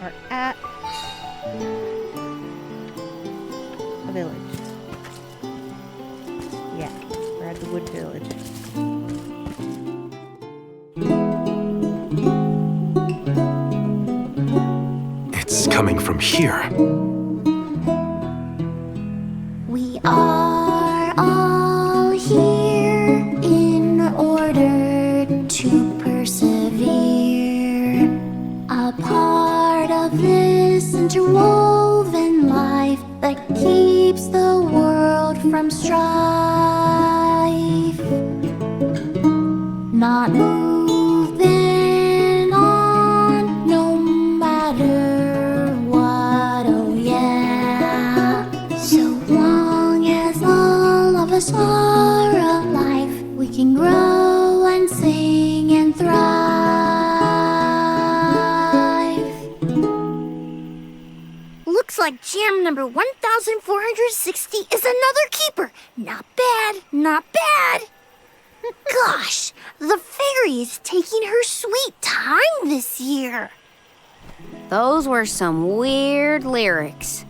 are at a village. Yeah, we're at the wood village. It's coming from here. We are all here in order to persevere. A part of this interwoven life that keeps the world from strife. Not moving on, no matter what, oh yeah. So long as all of us are alive, we can grow and sing and thrive. Looks like jam number 1460 is another keeper. Not bad, not bad. Gosh, the fairy is taking her sweet time this year. Those were some weird lyrics.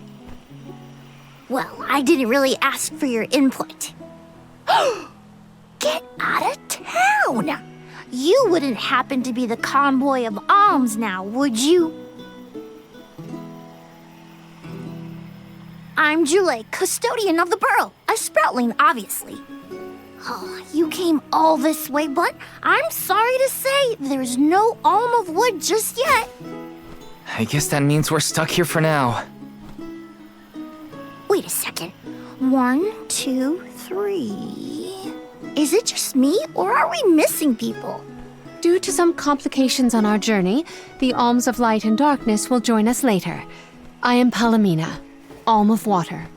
Well, I didn't really ask for your input. Get out of town! You wouldn't happen to be the convoy of alms now, would you? I'm Jule, custodian of the burrow, a sproutling, obviously. Oh, you came all this way, but I'm sorry to say there's no alm of wood just yet. I guess that means we're stuck here for now. Wait a second. 1, 2, 3. Is it just me, or are we missing people? Due to some complications on our journey, the Alms of Light and Darkness will join us later. I am Palomina, Alm of Water.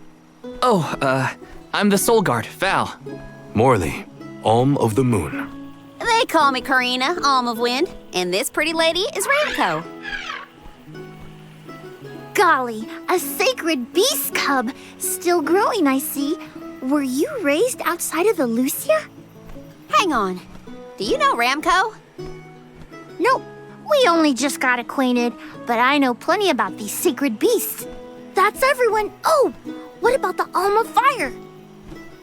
Oh, I'm the Soul Guard, Val. Morley, Alm of the Moon. They call me Karina, Alm of Wind, and this pretty lady is Ramco. Golly, a sacred beast cub. Still growing, I see. Were you raised outside of the Lucia? Hang on. Do you know Ramco? Nope, we only just got acquainted, but I know plenty about these sacred beasts. That's everyone. Oh, what about the Alm of Fire?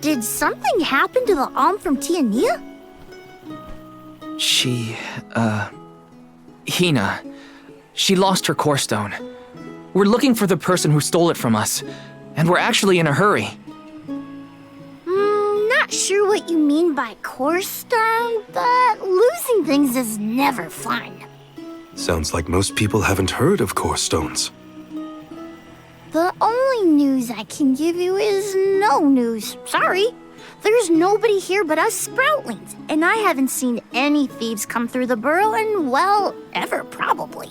Did something happen to the Alm from Tiania? Hina. She lost her core stone. We're looking for the person who stole it from us, and we're actually in a hurry. Not sure what you mean by core stone, but losing things is never fun. Sounds like most people haven't heard of core stones. The only news I can give you is no news. Sorry. There's nobody here but us Sproutlings, and I haven't seen any thieves come through the burrow in, well, ever probably.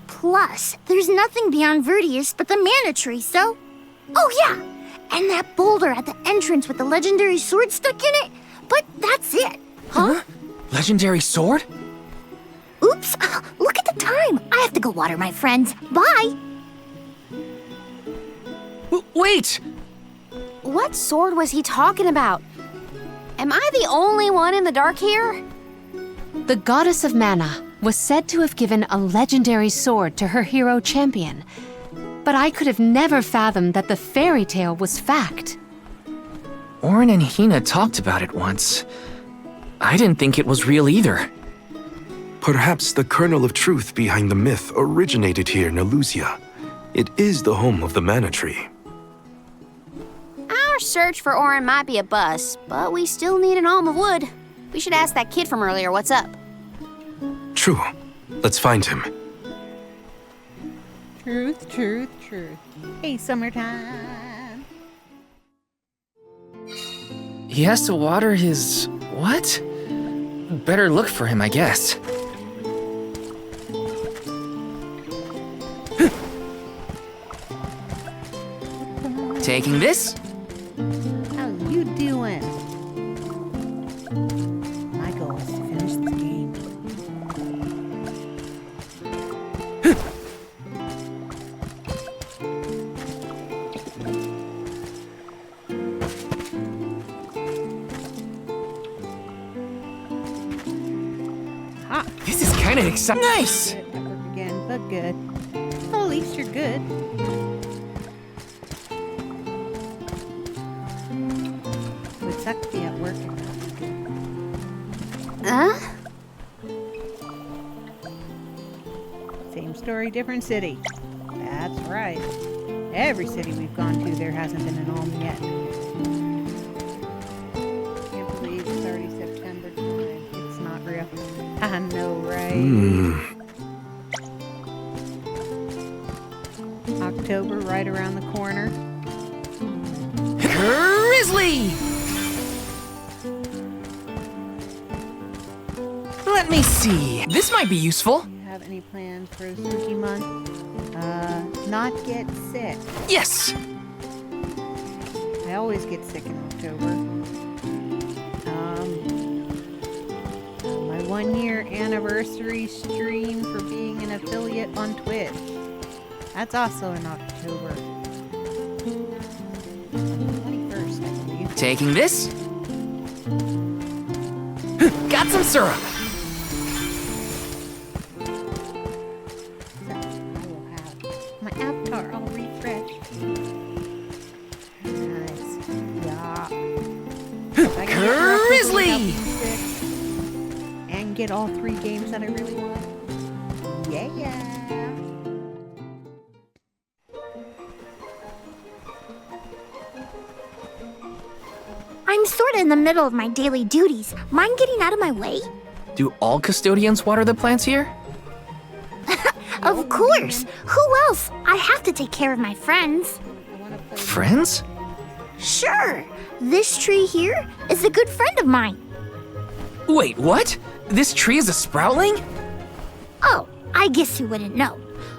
Plus, there's nothing beyond Vertius but the mana tree, so... Oh yeah, and that boulder at the entrance with the legendary sword stuck in it, but that's it. Huh? Legendary sword? Oops, look at the time. I have to go water my friends. Bye. Wait! What sword was he talking about? Am I the only one in the dark here? The goddess of mana was said to have given a legendary sword to her hero champion. But I could have never fathomed that the fairy tale was fact. Orin and Hina talked about it once. I didn't think it was real either. Perhaps the kernel of truth behind the myth originated here in Elusia. It is the home of the mana tree. Our search for Orin might be a bust, but we still need an alm of wood. We should ask that kid from earlier what's up. True. Let's find him. Truth, truth, truth. Hey, summertime. He has to water his... what? Better look for him, I guess. Taking this? How you doing? My goal is to finish this game. This is kind of exciting. Nice! Again, but good. good. Well, at least you're good. Would suck to be at work and not be good. Huh? Same story, different city. That's right. Every city we've gone to, there hasn't been an alm yet. Can't believe it's already September time. It's not real. I know, right? October right around the corner. Grizzly! Let me see. This might be useful. Do you have any plans for a spooky month? Not get sick. Yes! I always get sick in October. My 1-year anniversary stream for being an affiliate on Twitch. That's also in October. 21st, I believe. Taking this. Got some syrup. So I will have my avatar all refreshed. Nice. Yeah. If I can get Ruffles Grizzly! without being sick and get all 3 games that I really want. Yeah. I'm sort of in the middle of my daily duties. Mind getting out of my way? Do all custodians water the plants here? Of course. Who else? I have to take care of my friends. Friends? Sure. This tree here is a good friend of mine. Wait, what? This tree is a sproutling? Oh, I guess you wouldn't know.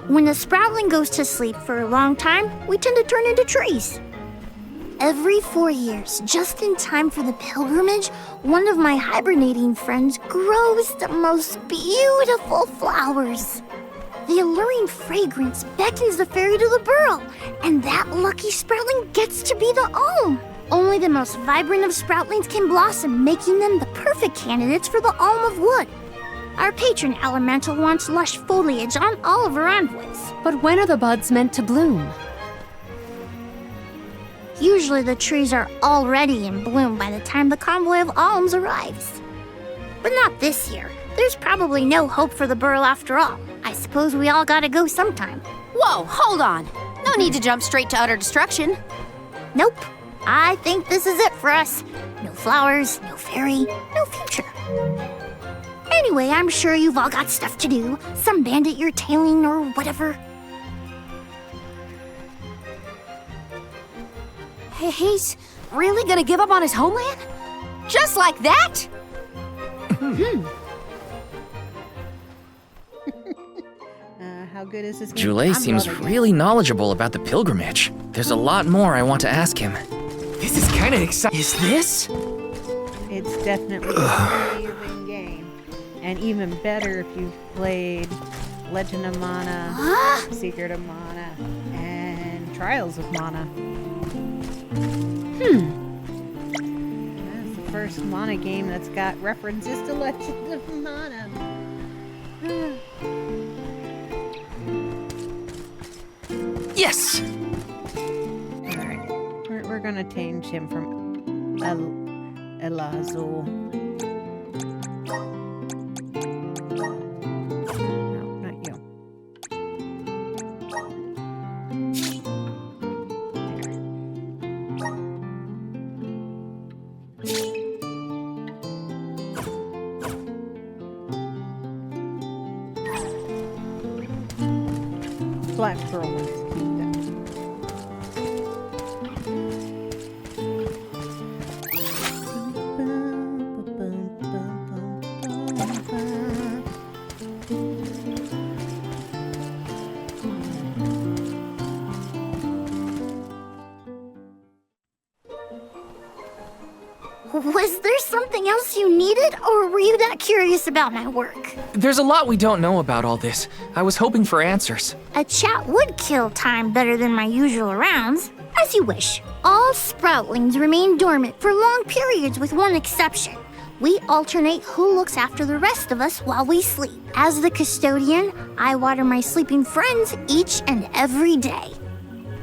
When a sproutling goes to sleep for a long time, we tend to turn into trees. Every 4 years, just in time for the pilgrimage, one of my hibernating friends grows the most beautiful flowers. The alluring fragrance beckons the fairy to the burrow, and that lucky sproutling gets to be the alm. Only the most vibrant of sproutlings can blossom, making them the perfect candidates for the alm of wood. Our patron elemental wants lush foliage on all of her envoys. But when are the buds meant to bloom? Usually the trees are already in bloom by the time the convoy of alms arrives. But not this year. There's probably no hope for the burrow after all. I suppose we all gotta go sometime. Whoa, hold on. No need to jump straight to utter destruction. Nope. I think this is it for us. No flowers, no fairy, no future. Anyway, I'm sure you've all got stuff to do. Some bandit you're tailing or whatever. He's really gonna give up on his homeland? Just like that? How good is this game? Joulet I'm seems loving it. really knowledgeable about the pilgrimage. There's a lot more I want to ask him. This is kind of exciting. Is this? It's definitely an amazing game. And even better if you've played Legend of Mana, Secret of Mana, and Trials of Mana. That's the first Mana game that's got references to Legend of Mana. Yes! Alright, we're gonna change him from Elazul. No, not you. Black Pearl ones. Was there something else you needed, or were you that curious about my work? There's a lot we don't know about all this. I was hoping for answers. A chat would kill time better than my usual rounds. As you wish. All sproutlings remain dormant for long periods with one exception. We alternate who looks after the rest of us while we sleep. As the custodian, I water my sleeping friends each and every day.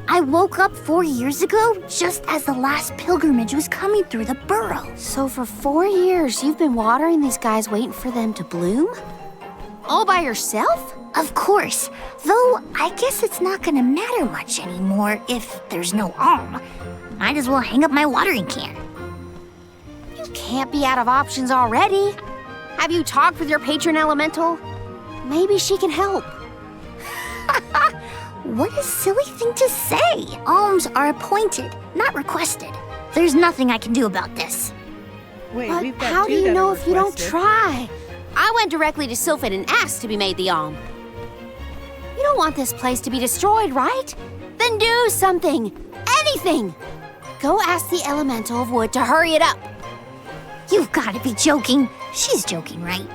I woke up 4 years ago just as the last pilgrimage was coming through the burrow. So for 4 years, you've been watering these guys waiting for them to bloom? All by yourself? Of course, though I guess it's not gonna matter much anymore if there's no alm. Might as well hang up my watering can. You can't be out of options already. Have you talked with your patron elemental? Maybe she can help. What a silly thing to say. Alms are appointed, not requested. There's nothing I can do about this. Wait, But we've got how do two you that know are if you don't requested. try? I went directly to Sylphin and asked to be made the alm. You don't want this place to be destroyed, right? Then do something. Anything. Go ask the elemental of wood to hurry it up. You've got to be joking. She's joking, right?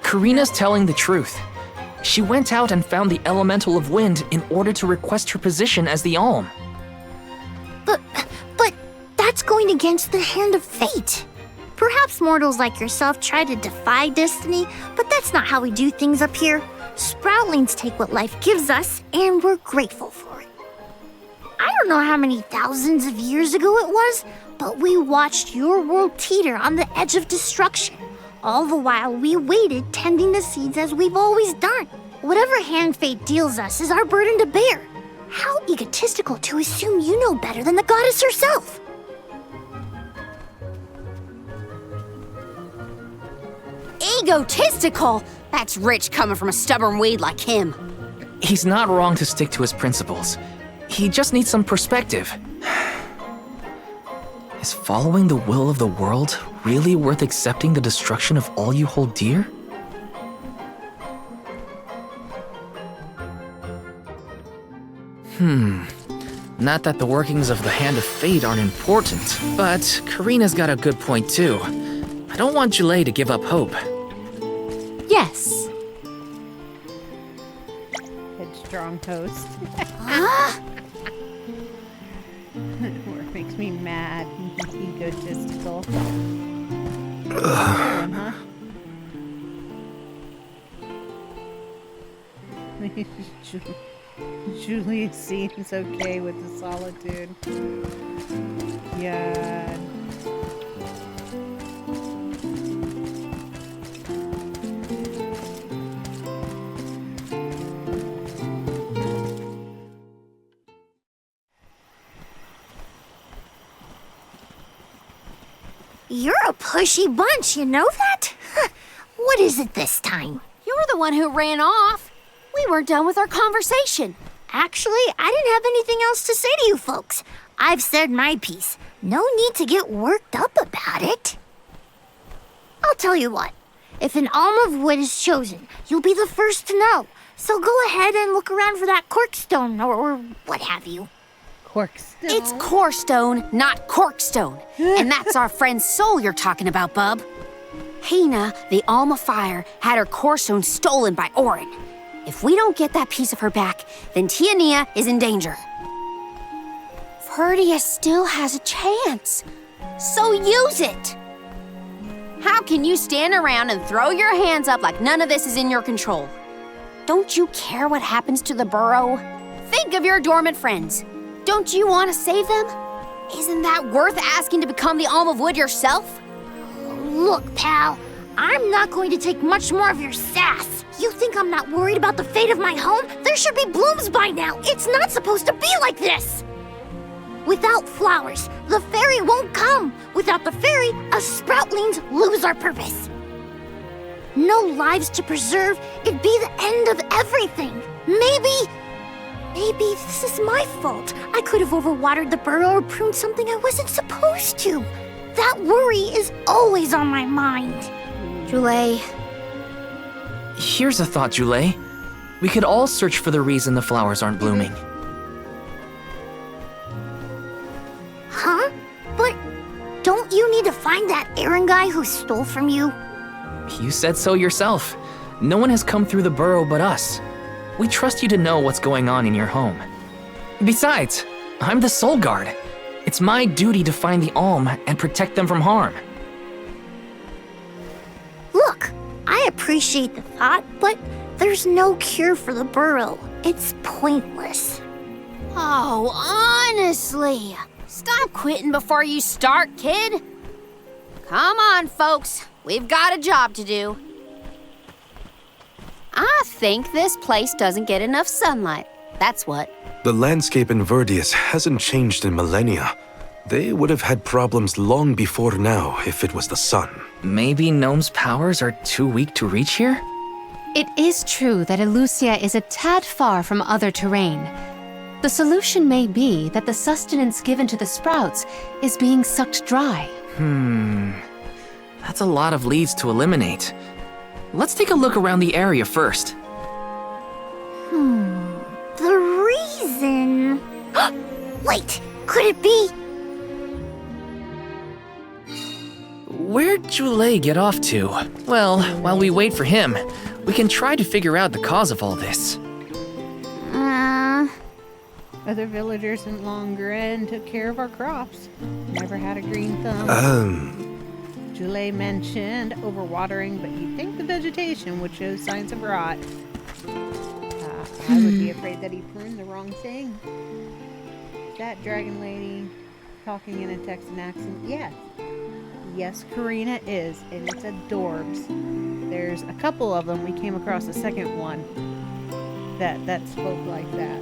Karina's telling the truth. She went out and found the elemental of wind in order to request her position as the alm. But that's going against the hand of fate. Perhaps mortals like yourself try to defy destiny, but that's not how we do things up here. Sproutlings take what life gives us, and we're grateful for it. I don't know how many thousands of years ago it was, but we watched your world teeter on the edge of destruction. All the while we waited, tending the seeds as we've always done. Whatever hand fate deals us is our burden to bear. How egotistical to assume you know better than the goddess herself. Egotistical? That's rich coming from a stubborn weed like him. He's not wrong to stick to his principles. He just needs some perspective. Is following the will of the world really worth accepting the destruction of all you hold dear? Not that the workings of the Hand of Fate aren't important, but Karina's got a good point too. I don't want Julay to give up hope. Yes. Headstrong host. Work makes me mad. Egotistical. Huh? Julie seems okay with the solitude. Yeah. You're a pushy bunch, you know that? What is it this time? You're the one who ran off. We weren't done with our conversation. Actually, I didn't have anything else to say to you folks. I've said my piece. No need to get worked up about it. I'll tell you what. If an alm of wood is chosen, you'll be the first to know. So go ahead and look around for that corkstone or what have you. Corkstone. It's corestone, not corkstone. And that's our friend Soul you're talking about, bub. Hina, the alm of fire, had her corestone stolen by Orin. If we don't get that piece of her back, then Tiania is in danger. Verdia still has a chance, so use it. How can you stand around and throw your hands up like none of this is in your control? Don't you care what happens to the burrow? Think of your dormant friends. Don't you want to save them? Isn't that worth asking to become the alm of wood yourself? Look, pal, I'm not going to take much more of your sass. You think I'm not worried about the fate of my home? There should be blooms by now. It's not supposed to be like this. Without flowers, the fairy won't come. Without the fairy, us sproutlings lose our purpose. No lives to preserve, it'd be the end of everything. Maybe this is my fault. I could have overwatered the burrow or pruned something I wasn't supposed to. That worry is always on my mind. Julay, Here's a thought, Julay. We could all search for the reason the flowers aren't blooming. Huh? But don't you need to find that errand guy who stole from you? You said so yourself. No one has come through the burrow but us. We trust you to know what's going on in your home. Besides, I'm the Soul Guard. It's my duty to find the alm and protect them from harm. appreciate the thought, but there's no cure for the burrow. It's pointless. Oh, honestly. Stop quitting before you start, kid. Come on, folks. We've got a job to do. I think this place doesn't get enough sunlight. That's what. The landscape in Verdius hasn't changed in millennia. They would have had problems long before now if it was the sun. Maybe Gnome's powers are too weak to reach here? It is true that Elusia is a tad far from other terrain. The solution may be that the sustenance given to the sprouts is being sucked dry. That's a lot of leads to eliminate. Let's take a look around the area first. The reason... Wait, could it be? Where'd Jule get off to? Well, while we wait for him, we can try to figure out the cause of all this. Other villagers in Longren took care of our crops. Never had a green thumb. Jule mentioned overwatering, but you'd think the vegetation would show signs of rot. I would be afraid that he pruned the wrong thing. That dragon lady talking in a Texan accent, yes. Yes, Karina is, and it's adorbs. There's a couple of them. We came across a second one that spoke like that.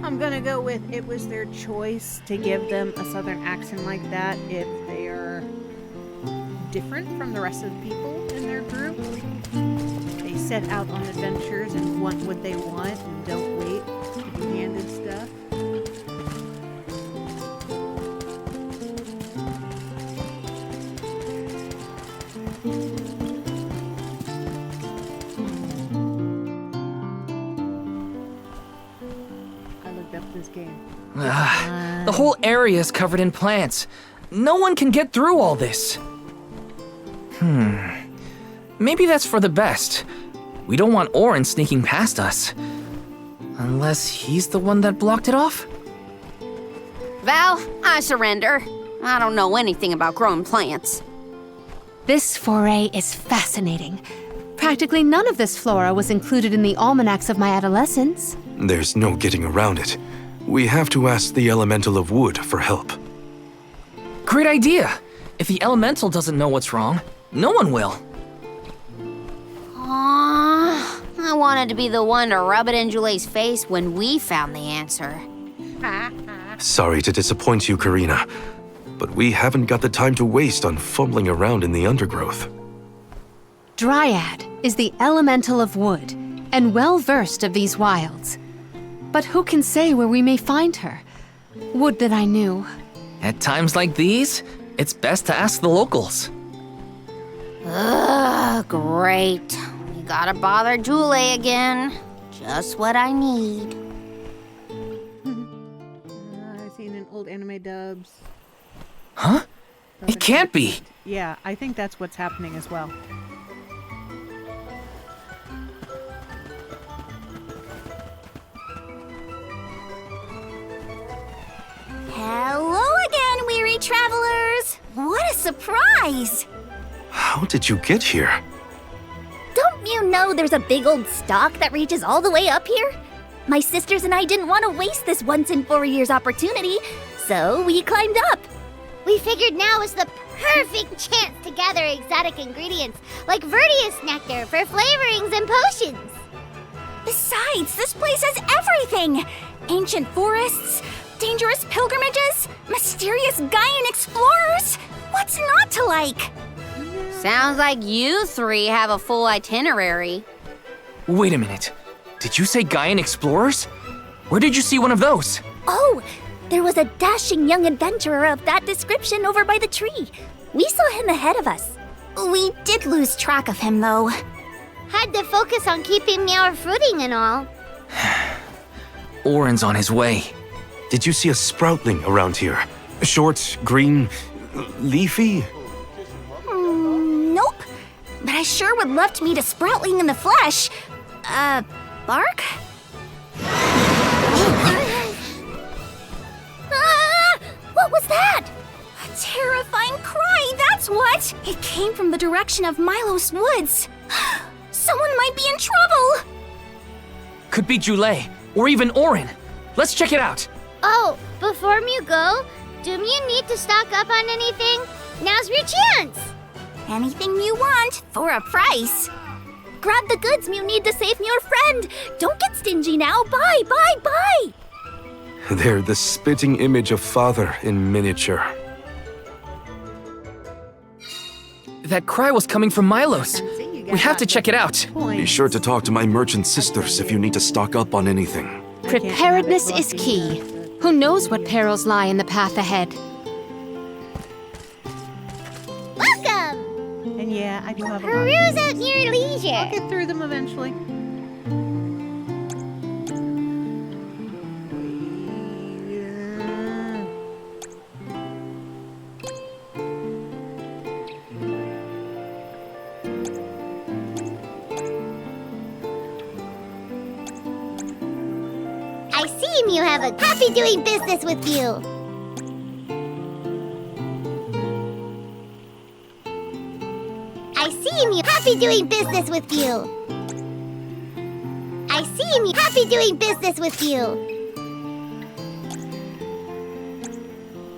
I'm gonna go with it was their choice to give them a southern accent like that if they are different from the rest of the people in their group. They set out on adventures and want what they want and don't wait to be handed stuff. Up this game. The whole area is covered in plants. No one can get through all this. Maybe that's for the best. We don't want Orin sneaking past us. Unless he's the one that blocked it off? Val, I surrender. I don't know anything about growing plants. This foray is fascinating. Practically none of this flora was included in the almanacs of my adolescence. There's no getting around it. We have to ask the Elemental of Wood for help. Great idea! If the elemental doesn't know what's wrong, no one will. Aww, I wanted to be the one to rub it in Jule's face when we found the answer. Sorry to disappoint you, Karina, but we haven't got the time to waste on fumbling around in the undergrowth. Dryad is the Elemental of Wood, and well-versed of these wilds. But who can say where we may find her? Would that I knew. At times like these, it's best to ask the locals. Ugh, great. We gotta bother Jule again. Just what I need. I've seen in old anime dubs. Huh? It can't be. Yeah, I think that's what's happening as well. Hello again, weary travelers! What a surprise! How did you get here? Don't you know there's a big old stalk that reaches all the way up here? My sisters and I didn't want to waste this once in 4 years opportunity, so we climbed up. We figured now is the perfect chance to gather exotic ingredients like Verdius nectar for flavorings and potions. Besides, this place has everything! Ancient forests, dangerous pilgrimages, mysterious Gaian explorers. What's not to like? Sounds like you three have a full itinerary. Wait a minute. Did you say Gaian explorers? Where did you see one of those? Oh, there was a dashing young adventurer of that description over by the tree. We saw him ahead of us. We did lose track of him, though. Had to focus on keeping our footing and all. Orin's on his way. Did you see a sproutling around here? Short, green, leafy? Nope. But I sure would love to meet a sproutling in the flesh. Bark? was that? A terrifying cry, that's what! It came from the direction of Milos Woods. Someone might be in trouble! Could be Jule, or even Orin. Let's check it out. Oh, before you go, do you need to stock up on anything? Now's your chance! Anything you want, for a price. Grab the goods you need to save your friend. Don't get stingy now. Buy, buy, buy! They're the spitting image of father in miniature. That cry was coming from Milos. See, you We have to check it out. Be sure to talk to my merchant sisters if you need to stock up on anything. Preparedness is key. Who knows what perils lie in the path ahead? Welcome! And yeah, I do have a Peruse at your leisure. I'll get through them eventually. I see you have a happy doing business with you. I see you happy doing business with you. I see you happy doing business with you.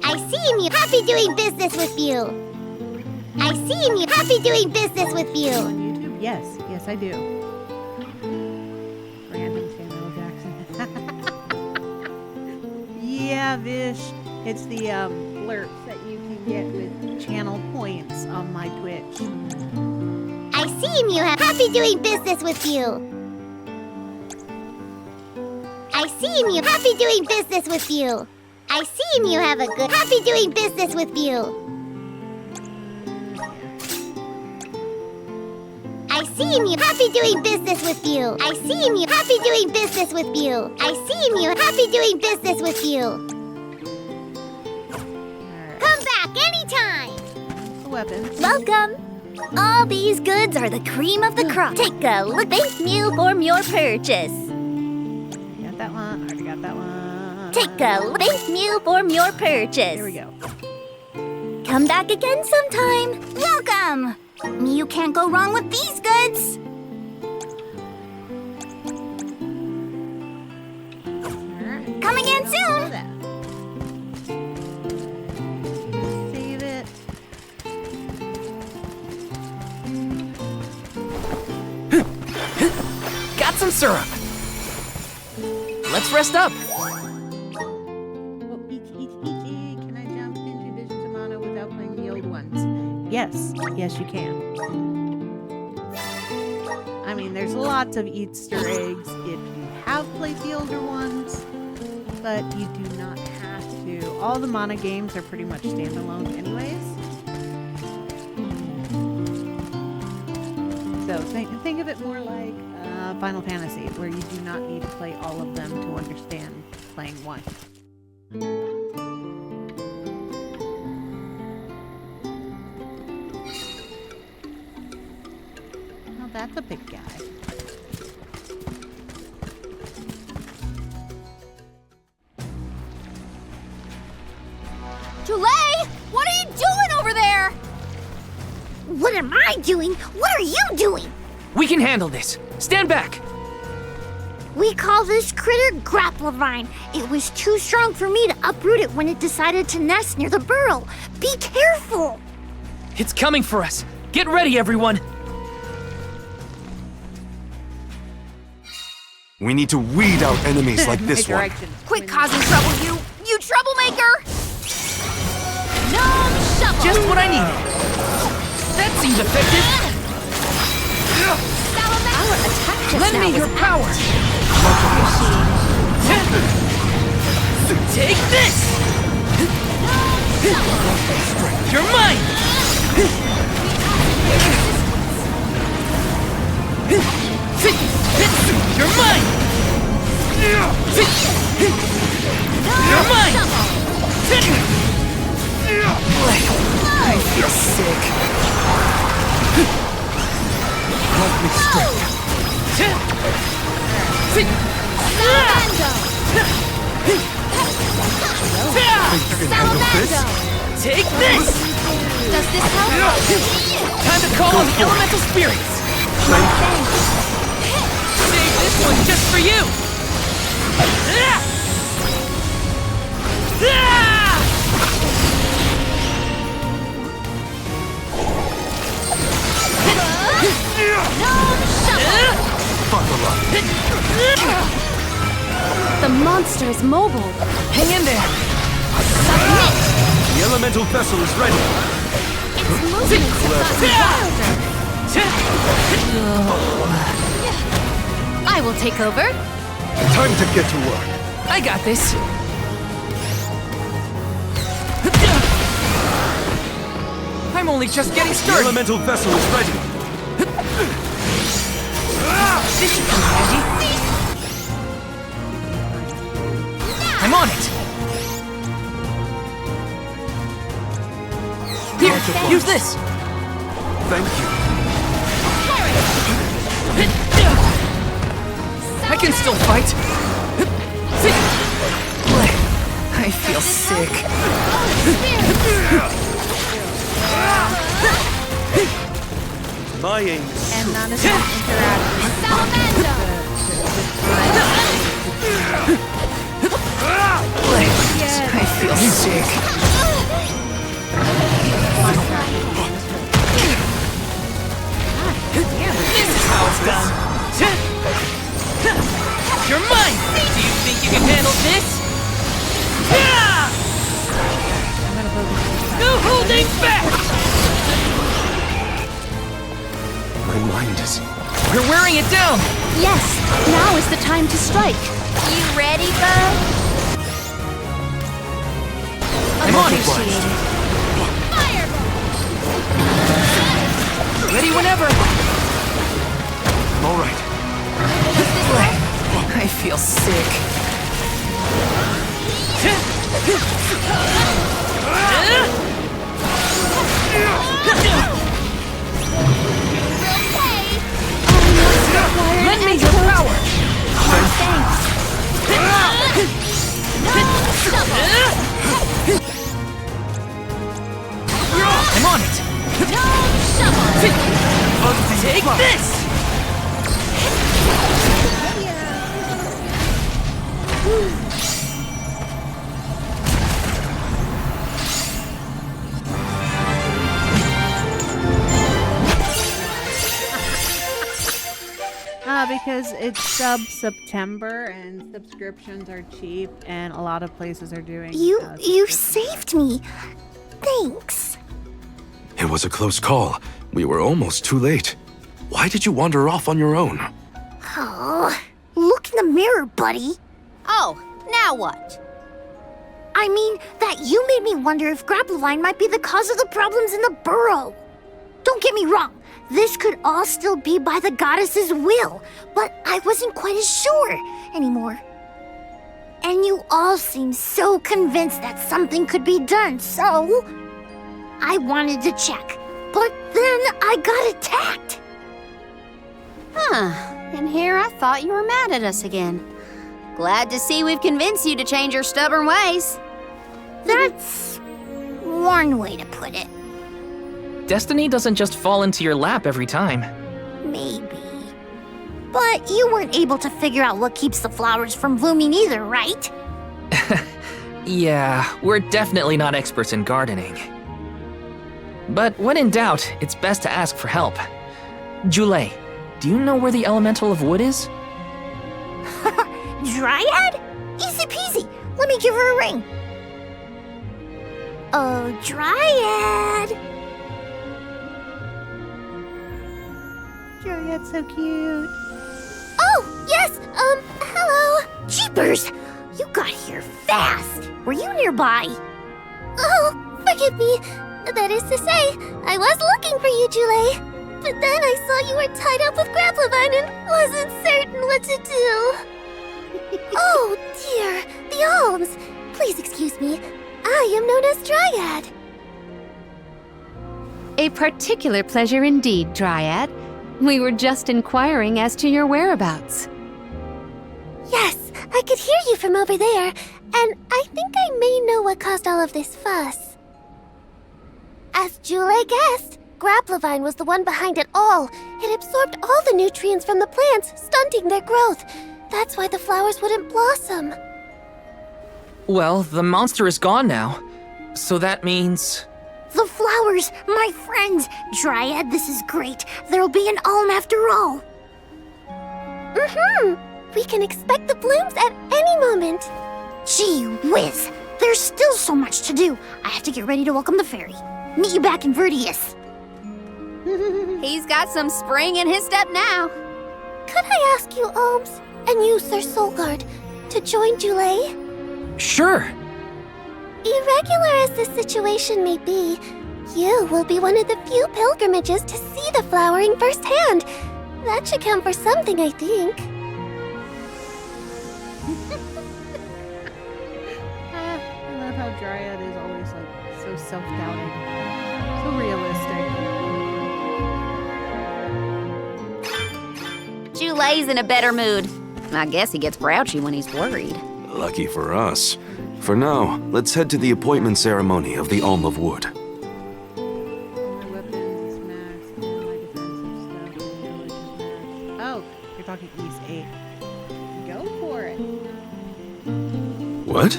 I see you happy doing business with you. I see you happy doing business with you. On YouTube? Yes, yes I do. Random Samuel Jackson. Yeah, Vish. It's the blurps that you can get with channel points on my Twitch. I see you happy doing business with you. I see you happy doing business with you. I see you have a good happy doing business with you. I see you happy doing business with you. I see you happy doing business with you. I see you happy doing business with you. Come back anytime. The weapons. Welcome! All these goods are the cream of the crop. Take a look. Thank you for your purchase. Got that one. Already got that one. Take a look. Thank you for your purchase. There we go. Come back again sometime. Welcome! You can't go wrong with these goods. Alright. Come again soon. Save it. Got some syrup. Let's rest up. Oh, Ichi. Can I jump into Visions of Mana without playing the old ones? Yes. Yes, you can. I mean, there's lots of Easter eggs if you have played the older ones, but you do not have to. All the Mana games are pretty much standalone anyways. So think of it more like Final Fantasy, where you do not need to play all of them to understand playing one. Oh, that's a big guy. Jule, what are you doing over there? What am I doing? What are you doing? We can handle this. Stand back. We call this critter Grapplevine. It was too strong for me to uproot it when it decided to nest near the burrow. Be careful! It's coming for us. Get ready, everyone. We need to weed out enemies like this My one. direction. Quit causing trouble, you troublemaker! Gnome shovel! Just what I needed. That seems effective. Our attack just Lend now me was your power. Take this. You're mine. You're mine. You're mine. I feel sick. Let me strike. Take this! Does this help? Time to call on the elemental spirits! Save this one just for you! The monster is mobile. Hang in there! The elemental vessel is ready. Its movements have gotten wilder. I will take over. Time to get to work. I got this! I'm only just getting The started! elemental vessel is ready. This should come in handy! I'm on it! Here, use this! Thank you. I can still fight! I feel sick. My aim is And not as much interaction. I feel sick. This is how it's done. You're mine! Do you think you can handle this? No holding back! my mind is. We're wearing it down! Yes, now is the time to strike. You ready, bud? I'm on it! Ready whenever! All right. I feel sick. Lend me your power! I'm on it! Take this! Because it's sub-September and subscriptions are cheap and a lot of places are doing You saved me. Thanks. It was a close call. We were almost too late. Why did you wander off on your own? Oh, look in the mirror, buddy. Oh, now what? I mean, that you made me wonder if Grappleline might be the cause of the problems in the burrow. Don't get me wrong. This could all still be by the goddess's will, but I wasn't quite as sure anymore. And you all seem so convinced that something could be done, so I wanted to check. But then I got attacked. Huh. And here I thought you were mad at us again. Glad to see we've convinced you to change your stubborn ways. That's one way to put it. Destiny doesn't just fall into your lap every time. Maybe. But you weren't able to figure out what keeps the flowers from blooming either, right? Yeah, we're definitely not experts in gardening. But when in doubt, it's best to ask for help. Jule, do you know where the elemental of wood is? Dryad? Easy peasy. Let me give her a ring. Oh, Dryad. Juliet's so cute. Oh, yes, hello. Jeepers, you got here fast. Were you nearby? Oh, forgive me. That is to say, I was looking for you, Jule. But then I saw you were tied up with Grappleline and wasn't certain what to do. Oh, dear, the alms. Please excuse me. I am known as Dryad. A particular pleasure indeed, Dryad. We were just inquiring as to your whereabouts. Yes, I could hear you from over there. And I think I may know what caused all of this fuss. As Jule guessed, Grapplevine was the one behind it all. It absorbed all the nutrients from the plants, stunting their growth. That's why the flowers wouldn't blossom. Well, the monster is gone now. So that means... The flowers, my friends! Dryad, this is great. There'll be an alm after all. We can expect the blooms at any moment. Gee whiz! There's still so much to do. I have to get ready to welcome the fairy. Meet you back in Vertius. He's got some spring in his step now. Could I ask you, Alms, and you, Sir Solgard, to join Jule? Sure. Irregular as this situation may be, you will be one of the few pilgrimages to see the flowering firsthand. That should count for something, I think. I love how Dryad is always like so self-doubting, so realistic. Jule's in a better mood. I guess he gets grouchy when he's worried. Lucky for us. For now, let's head to the appointment ceremony of the Alm of Wood. My weapons is max, and my defensive stuff is max. Oh, you're talking East 8. Go for it. What?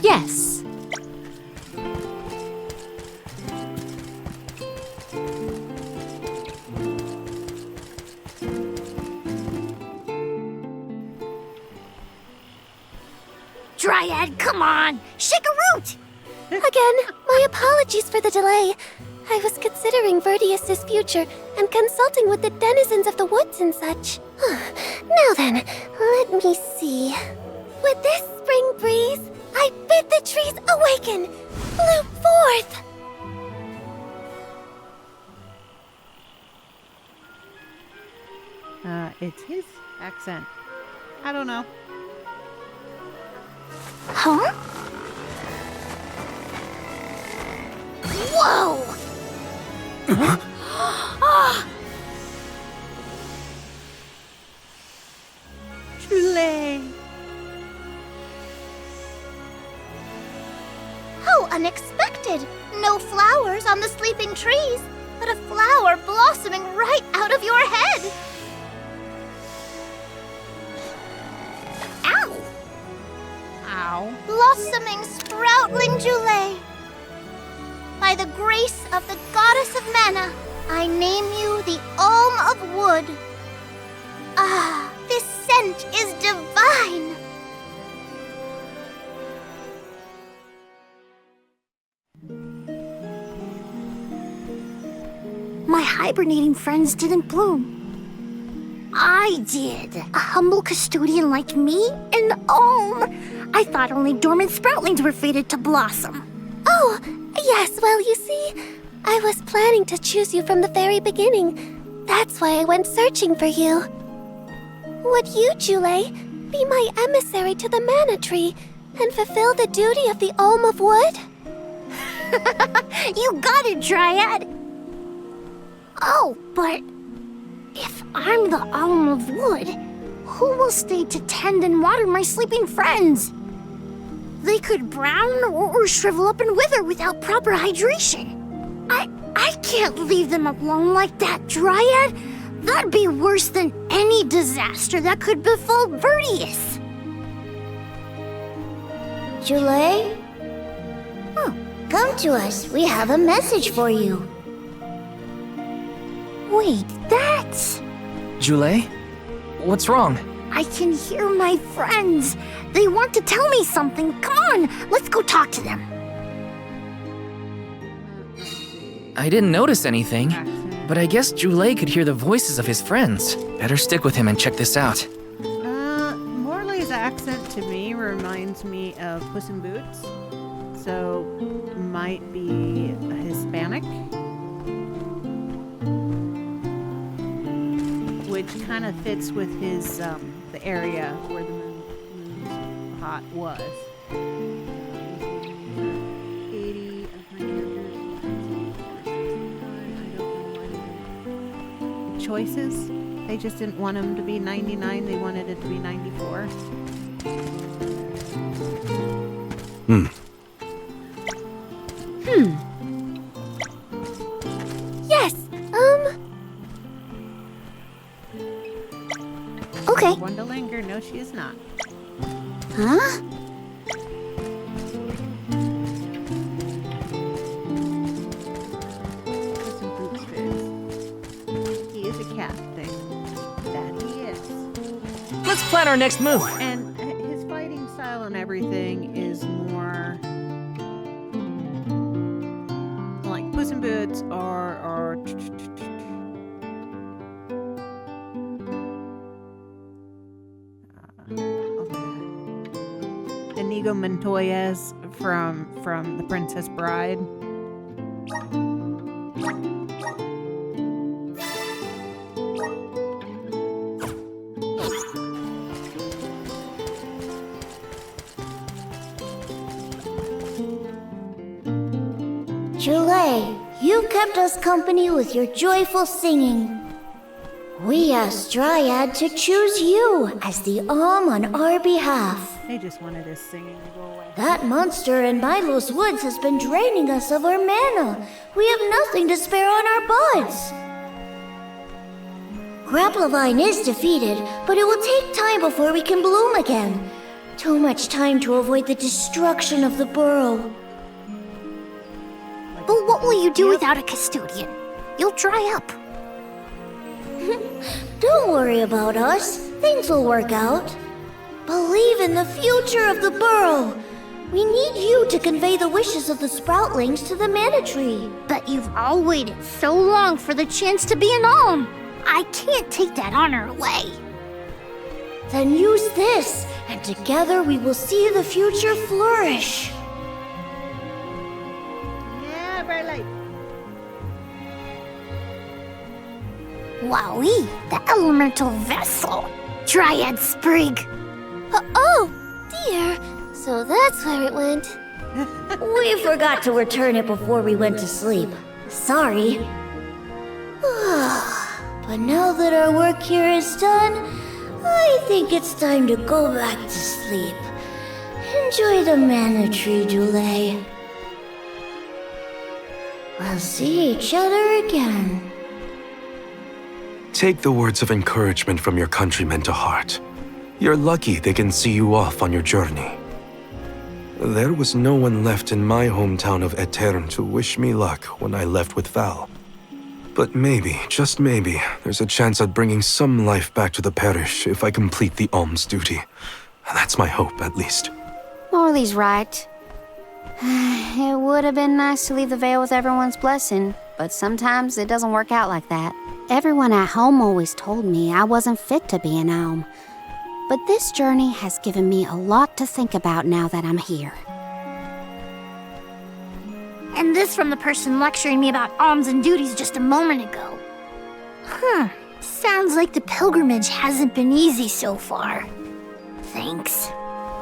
Yes. Dryad, come on! Shake a root! Again, my apologies for the delay. I was considering Vertius's future and consulting with the denizens of the woods and such. Now then, let me see. With this spring breeze, I bid the trees awaken, bloom forth. It's his accent. I don't know. Huh? Whoa! Jule! How unexpected! No flowers on the sleeping trees, but a flower blossoming right out of your head. Ow! Ow. Blossoming, sproutling Jule. By the grace of the goddess of mana, I name you the Alm of Wood. Ah, this scent is divine. My hibernating friends didn't bloom. I did. A humble custodian like me? An alm? I thought only dormant sproutlings were fated to blossom. Oh, yes, well, you see, I was planning to choose you from the very beginning. That's why I went searching for you. Would you, Jule, be my emissary to the mana tree and fulfill the duty of the Alm of Wood? You got it, Dryad. Oh, but if I'm the Alm of Wood, who will stay to tend and water my sleeping friends? They could brown or shrivel up and wither without proper hydration. I can't leave them alone like that, Dryad. That'd be worse than any disaster that could befall Vertius. Jule? Oh, come to us. We have a message for you. Wait, that's... Jule? What's wrong? I can hear my friends. They want to tell me something. Come on, let's go talk to them. I didn't notice anything, but I guess Jule could hear the voices of his friends. Better stick with him and check this out. Morley's accent to me reminds me of Puss in Boots, so might be Hispanic, which kind of fits with his the area where the moon's hot was. 80 of my characters. I don't know why. Choices. They just didn't want him to be 99, they wanted it to be 94. Yes, okay. One to linger. No, she is not. Huh? Puss in Boots fits. He is a cat thing. That he is. Let's plan our next move. And his fighting style and everything is more like Puss in Boots or Inigo Montoya's from The Princess Bride. Julie, you kept us company with your joyful singing. We asked Dryad to choose you as the on our behalf. They just wanted his singing to go away. That monster in Milo's woods has been draining us of our mana. We have nothing to spare on our buds. Grapplavine is defeated, but it will take time before we can bloom again. Too much time to avoid the destruction of the burrow. But what will you do without a custodian? You'll dry up. Don't worry about us. Things will work out. Believe in the future of the burrow. We need you to convey the wishes of the sproutlings to the mana tree. But you've all waited so long for the chance to be an alm. I can't take that honor away. Then use this, and together we will see the future flourish. Yeah, bright light. Wowee, the elemental vessel. Dryad Sprig. Oh, dear. So that's where it went. We forgot to return it before we went to sleep. Sorry. But now that our work here is done, I think it's time to go back to sleep. Enjoy the mana tree, Dule. We'll see each other again. Take the words of encouragement from your countrymen to heart. You're lucky they can see you off on your journey. There was no one left in my hometown of Etern to wish me luck when I left with Val. But maybe, just maybe, there's a chance at bringing some life back to the parish if I complete the alms duty. That's my hope, at least. Morley's right. It would have been nice to leave the veil with everyone's blessing, but sometimes it doesn't work out like that. Everyone at home always told me I wasn't fit to be an alm. But this journey has given me a lot to think about now that I'm here. And this from the person lecturing me about alms and duties just a moment ago. Sounds like the pilgrimage hasn't been easy so far. Thanks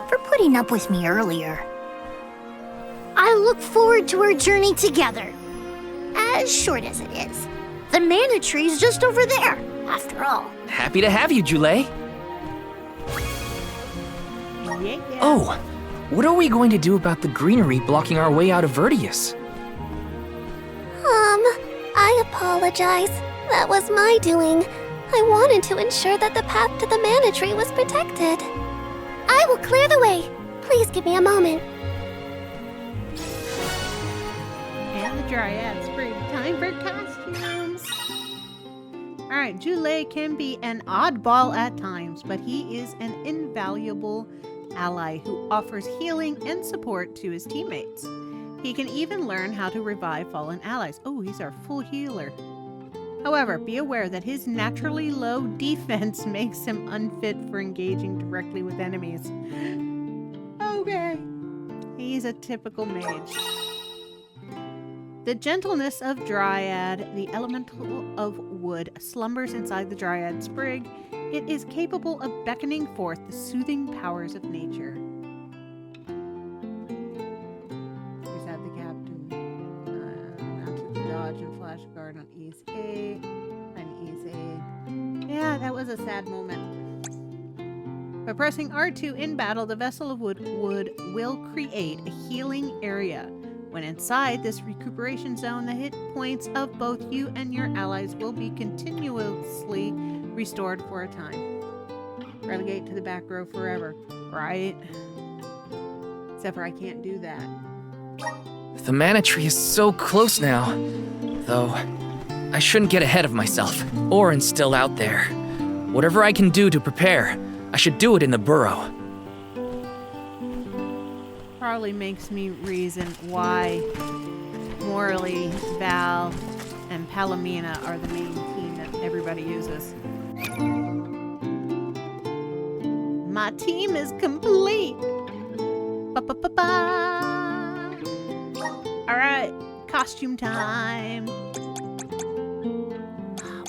for putting up with me earlier. I look forward to our journey together. As short as it is. The mana tree's just over there, after all. Happy to have you, Jule. Yeah. Oh, what are we going to do about the greenery blocking our way out of Vertius? I apologize. That was my doing. I wanted to ensure that the path to the mana tree was protected. I will clear the way. Please give me a moment. And the Dryad Sprig. Time for costumes. Alright, Jule can be an oddball at times, but he is an invaluable ally who offers healing and support to his teammates. He can even learn how to revive fallen allies. Oh, he's our full healer. However, be aware that his naturally low defense makes him unfit for engaging directly with enemies. Okay. He's a typical mage. The gentleness of Dryad, the elemental of wood, slumbers inside the Dryad Sprig. It is capable of beckoning forth the soothing powers of nature. Is that the captain? Mounted the dodge and flash guard on ease 8. On ease 8. Yeah, was a sad moment. By pressing R2 in battle, the Vessel of Wood will create a healing area. When inside this recuperation zone, the hit points of both you and your allies will be continuously restored for a time. Relegate to the back row forever, right? Except for I can't do that. The mana tree is so close now. Though, I shouldn't get ahead of myself, or instill out there. Whatever I can do to prepare, I should do it in the burrow. Probably makes me reason why morally Val and Palomina are the main team that everybody uses. My team is complete! Ba-ba-ba-ba! Alright, costume time!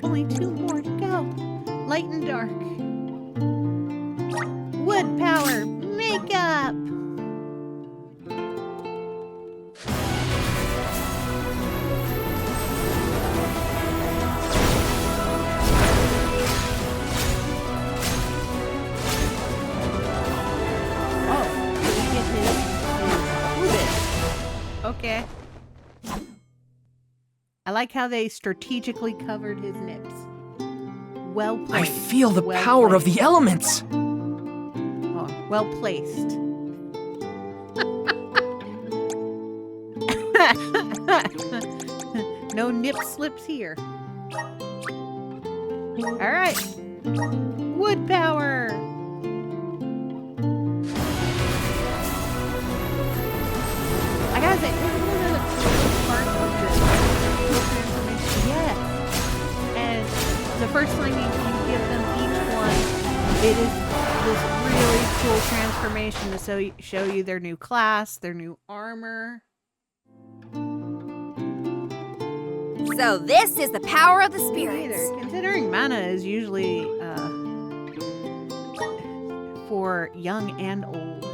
Only 2 more to go. Light and dark. Wood power, makeup! Okay. I like how they strategically covered his nips. Well placed. I feel the power of the elements! Oh, well placed. No nip slips here. Alright. Wood power! I gotta say, this is one of the coolest parts of this transformation. Yes. And the first time you give them each one, it is this really cool transformation to show you their new class, their new armor. So this is the power of the spirits. Considering mana is usually for young and old.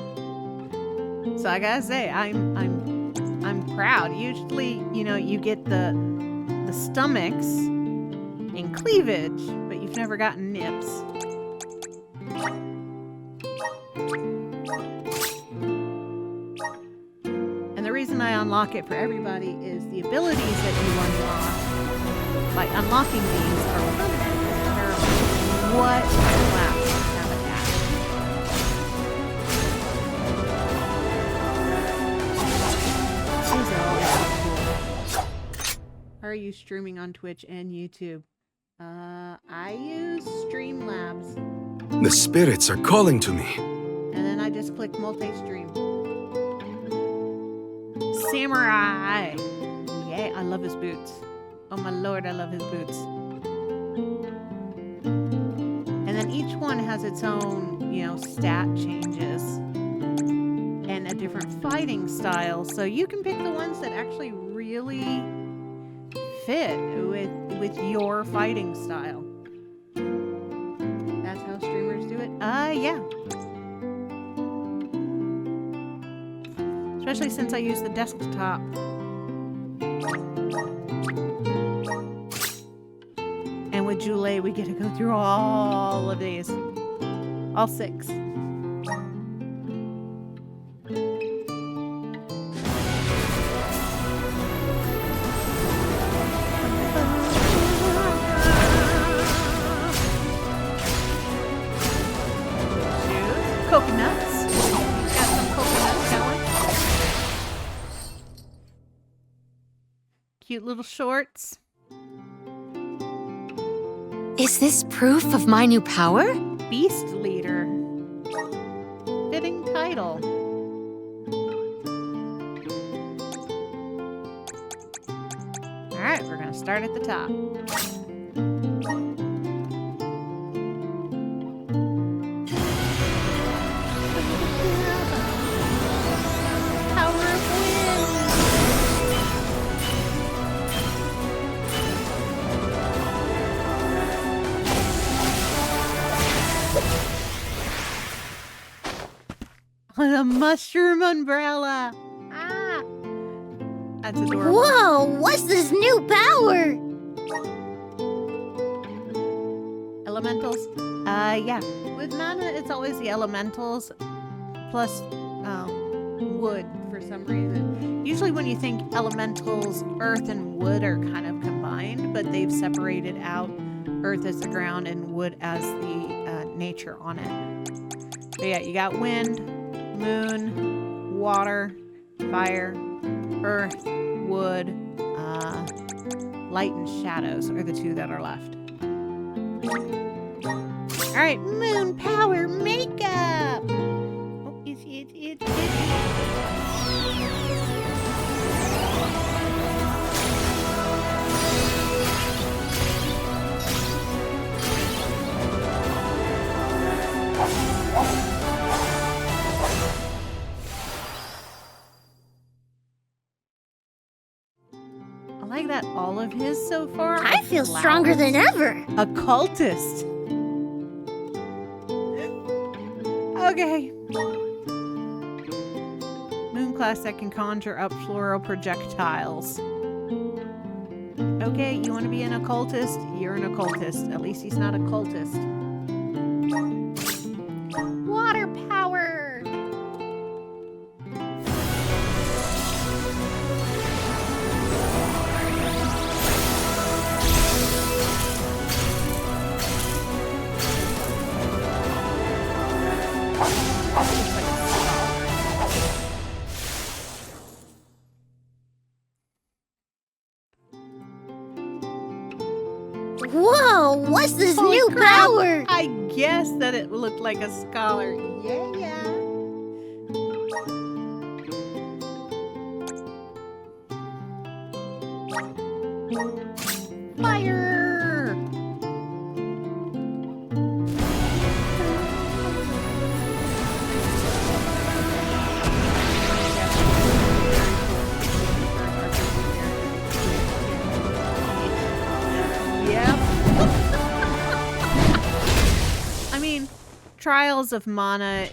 So I gotta say, I'm proud. Usually, you know, you get the stomachs in cleavage, but you've never gotten nips. And the reason I unlock it for everybody is the abilities that you unlock by unlocking these are permanent, no matter what class you have attached. These are all so cool. Are you streaming on Twitch and YouTube? I use Streamlabs. The spirits are calling to me. And then I just click multi-stream. Samurai! Yeah, I love his boots. Oh my lord, I love his boots. And then each one has its own, you know, stat changes. And a different fighting style. So you can pick the ones that actually really fit with your fighting style. That's how streamers do it? Yeah. Especially since I use the desktop. And with Jule, we get to go through all of these. All 6. Coconuts. Got some coconuts going. Cute little shorts. Is this proof of my new power? Beast Leader. Fitting title. Alright, we're gonna start at the top. The mushroom umbrella. Ah, that's adorable. Whoa, what's this new power? elementals? Yeah. With mana, it's always the elementals plus wood for some reason. Usually when you think elementals, earth and wood are kind of combined, but they've separated out earth as the ground and wood as the nature on it. But yeah, you got wind, moon, water, fire, earth, wood, light and shadows are the two that are left. Alright, moon power makeup! Oh, it's. I like that all of his so far. I feel stronger than ever. A cultist. Okay. Moon class that can conjure up floral projectiles. Okay, you want to be an occultist? You're an occultist. At least he's not a cultist. Water power! Whoa, what's this Holy new crap. power? I guess that it looked like a scholar. Yeah. Fire! Yep. I mean, Trials of Mana,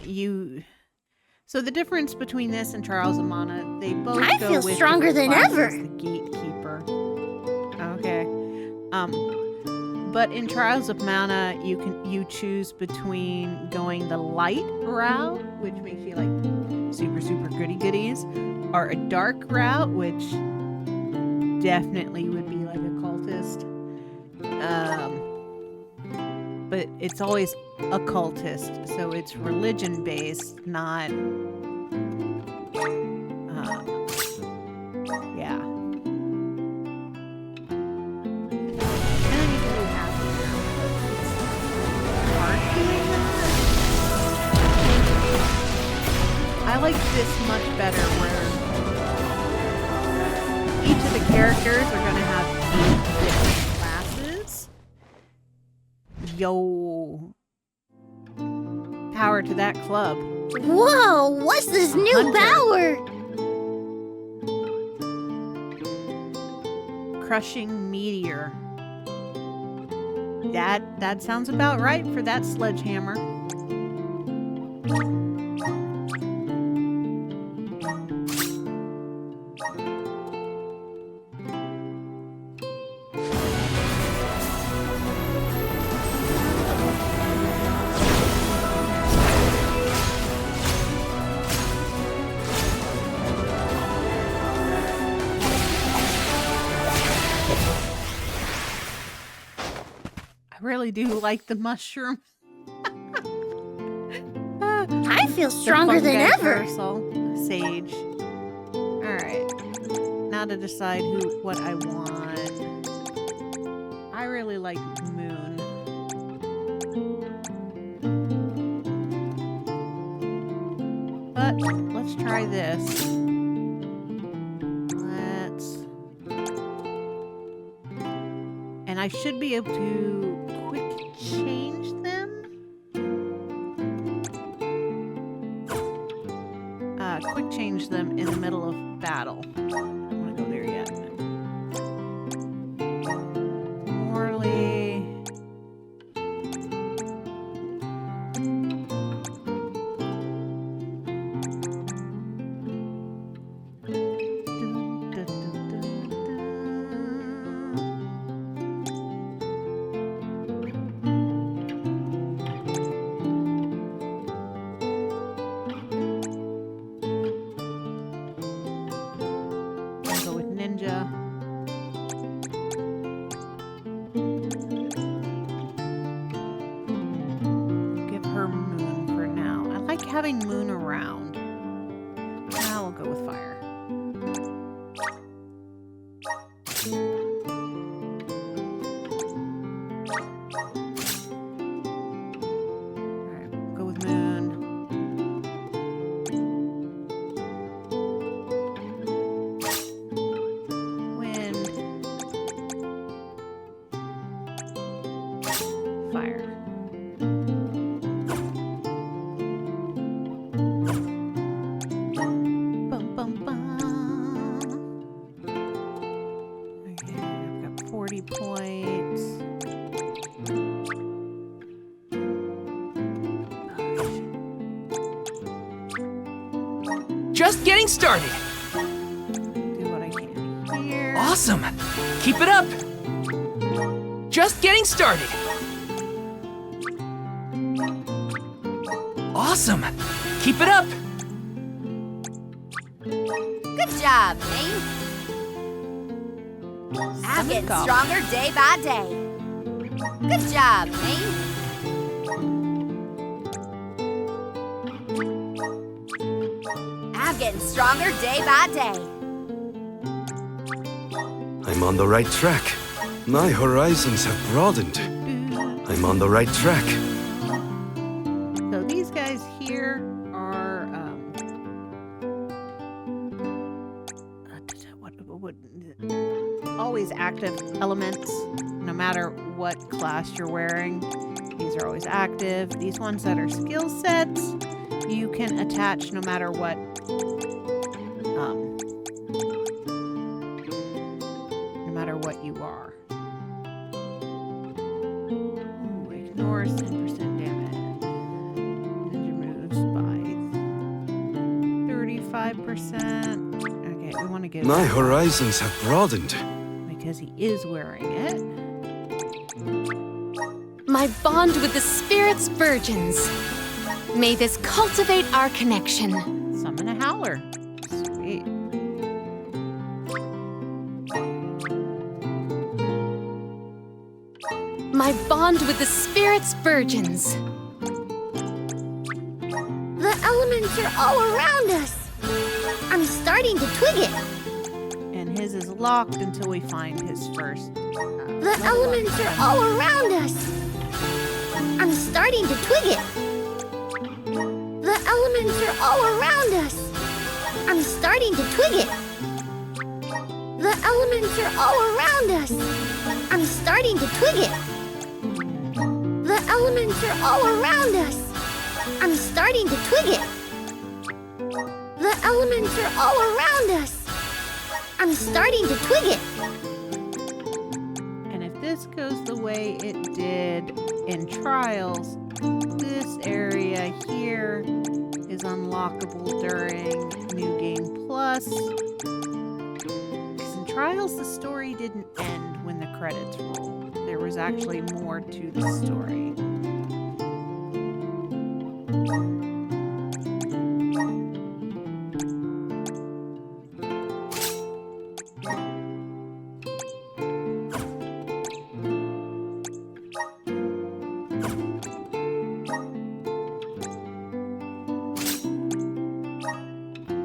so the difference between this and Trials of Mana, they both I go feel with stronger than different ever. classes, the gatekeeper. Okay. But in Trials of Mana, you choose between going the light route, which makes you like super goody goodies, or a dark route, which definitely would be like a cultist. But it's always occultist, so it's religion based, not yeah. And then you can do half of it, but it's hard doing that. I like this much better where each of the characters are gonna have 8 different classes. Yo. Power to that club. Whoa, what's this new Hunter. power? Crushing meteor. That sounds about right for that sledgehammer. I really do like the mushroom. I feel stronger than fungi ever. parasol, sage. Alright. Now to decide what I want. I really like moon. But let's try this. And I should be able to quick change them. Quick change them in the middle of battle. I don't want to go there yet. Morley. having moon around. Now we'll go with fire. Alright, we'll go with moon. Wind. Fire. Bum, bum, bum. Okay, I've got 40 points. Just getting started. Do what I can here. Awesome. Keep it up. Just getting started. Awesome. Keep it up. Good job, Maine. I'm getting Go. stronger day by day. Good job, Maine. I'm getting stronger day by day. I'm on the right track. My horizons have broadened. I'm on the right track. So these guys here are what always active elements, no matter what class you're wearing. These are always active. These ones that are skill sets, you can attach no matter what you are. Ooh, ignores 10% damage. Ninja moves by 35%. Okay, we want to get My horizons have broadened. because he is wearing it. My bond with the spirits virgins. May this cultivate our connection. Summon a howler. Sweet. My bond with the spirits virgins. The elements are all around us. I'm starting to twig it. And his is locked until we find his first. The elements are all around us. I'm starting to twig it. The elements are all around us. I'm starting to twig it. The elements are all around us. I'm starting to twig it. The elements are all around us. I'm starting to twig it. The elements are all around us. I'm starting to twig it. And if this goes the way it did in Trials, this area here is unlockable during New Game Plus. Because in Trials, the story didn't end when the credits rolled. There was actually more to the story.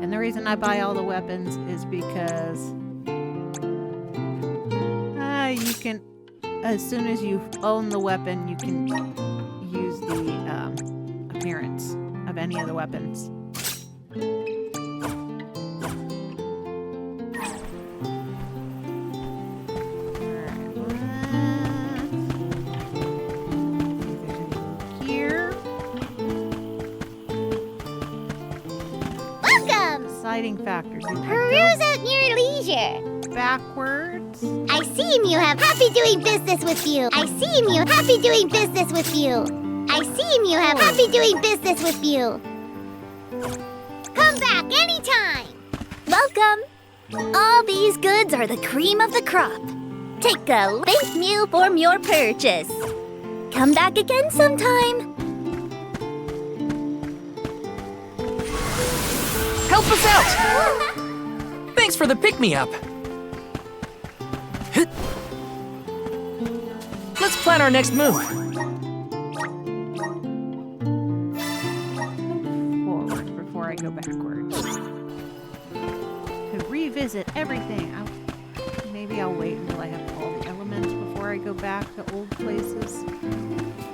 And the reason I buy all the weapons is because you can, as soon as you own the weapon, you can use the appearance of any of the weapons. Here. Welcome! Deciding factor. Do I Peruse at your leisure. go backwards? I seem you have happy doing business with you. I seem you happy doing business with you. I seem you have happy doing business with you. Come back anytime. Welcome. All these goods are the cream of the crop. Take a thank you for your purchase. Come back again sometime. Help us out! Thanks for the pick-me-up. Let's plan our next move. back to old places.